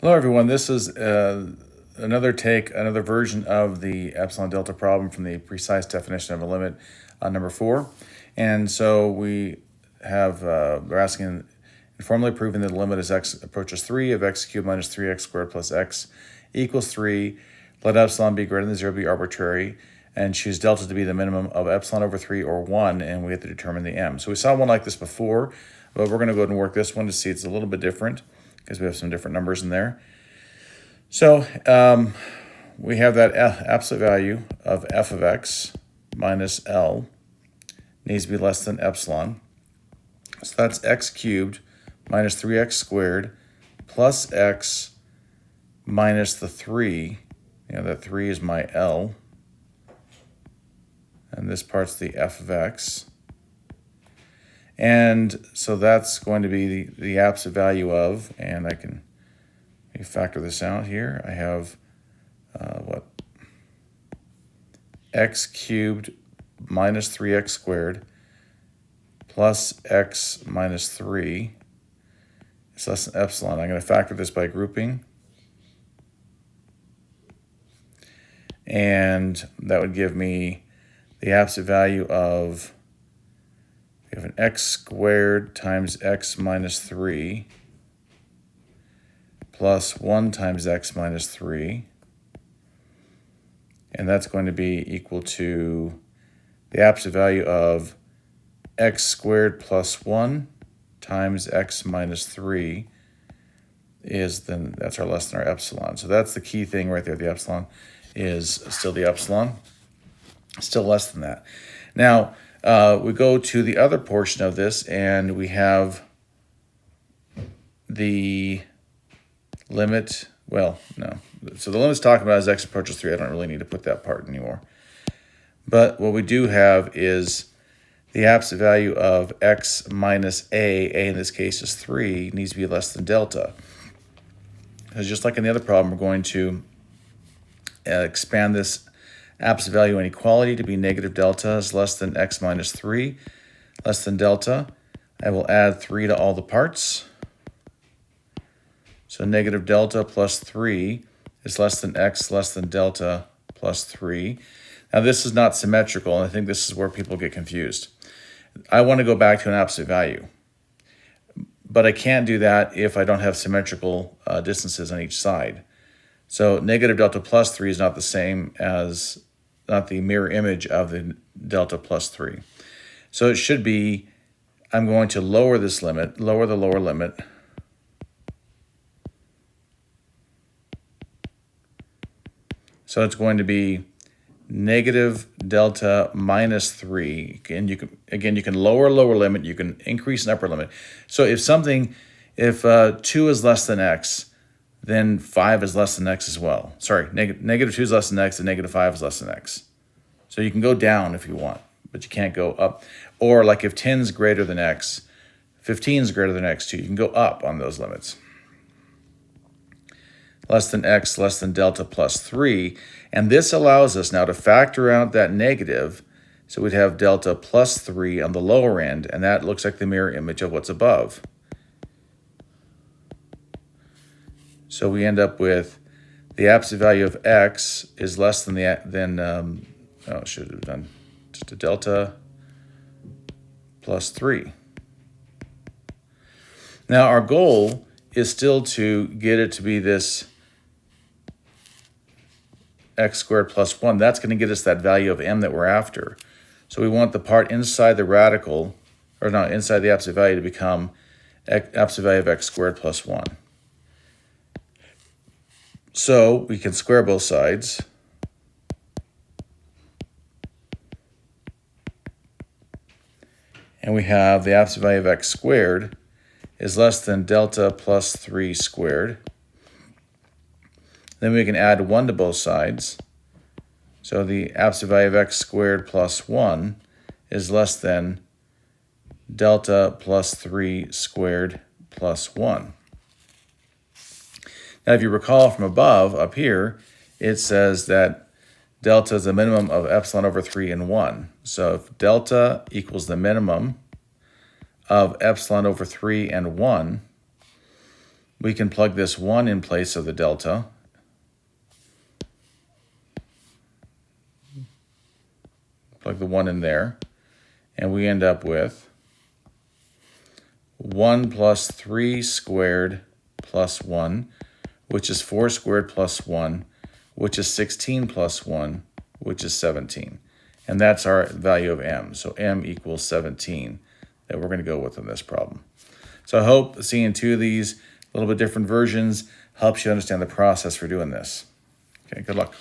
Hello, everyone. This is another version of the Epsilon-Delta problem from the precise definition of a limit number 4. And so we're asking, informally proving that the limit as x approaches 3 of x cubed minus 3x squared plus x equals 3. Let epsilon be greater than 0 be arbitrary, and choose delta to be the minimum of epsilon over 3 or 1, and we have to determine the m. So we saw one like this before, but we're going to go ahead and work this one to see it's a little bit different, because we have some different numbers in there. So we have that absolute value of f of x minus L needs to be less than epsilon. So that's x cubed minus 3x squared plus x minus the 3. That 3 is my L. And this part's the f of x. And so that's going to be the absolute value of, and I can factor this out here. I have x cubed minus 3x squared plus x minus 3 is less than epsilon. I'm going to factor this by grouping. And that would give me the absolute value of, we have an x squared times x minus 3 plus 1 times x minus 3. And that's going to be equal to the absolute value of x squared plus 1 times x minus 3 that's our less than our epsilon. So that's the key thing right there. The epsilon is still the epsilon, still less than that. Now, we go to the other portion of this, and we have the limit. Well, no. So the limit's talking about as x approaches 3. I don't really need to put that part anymore. But what we do have is the absolute value of x minus a in this case is 3, needs to be less than delta. Because just like in the other problem, we're going to expand this absolute value inequality to be negative delta is less than x minus 3, less than delta. I will add 3 to all the parts. So negative delta plus 3 is less than x less than delta plus 3. Now this is not symmetrical, and I think this is where people get confused. I want to go back to an absolute value, but I can't do that if I don't have symmetrical distances on each side. So negative delta plus 3 is not the mirror image of the delta plus 3. So it should be, I'm going to lower this limit, lower the lower limit. So it's going to be negative delta minus 3. And you can lower lower limit, you can increase an upper limit. So if 2 is less than x, then 5 is less than x as well. Sorry, negative 2 is less than x, and negative 5 is less than x. So you can go down if you want, but you can't go up. Or like if 10 is greater than x, 15 is greater than x too, you can go up on those limits. Less than x, less than delta plus 3. And this allows us now to factor out that negative. So we'd have delta plus 3 on the lower end, and that looks like the mirror image of what's above. So we end up with the absolute value of x is less than should have done just a delta plus 3. Now our goal is still to get it to be this x squared plus 1. That's going to get us that value of m that we're after. So we want the part inside the radical, or no, inside the absolute value to become absolute value of x squared plus 1. So we can square both sides. And we have the absolute value of x squared is less than delta plus 3 squared. Then we can add 1 to both sides. So the absolute value of x squared plus 1 is less than delta plus 3 squared plus 1. Now, if you recall from above, up here, it says that delta is the minimum of epsilon over 3 and 1. So if delta equals the minimum of epsilon over 3 and 1, we can plug this 1 in place of the delta. Plug the 1 in there, and we end up with 1 plus 3 squared plus 1, which is 4 squared plus 1, which is 16 plus 1, which is 17. And that's our value of m. So m equals 17 that we're going to go with in this problem. So I hope seeing two of these, a little bit different versions, helps you understand the process for doing this. Okay, good luck.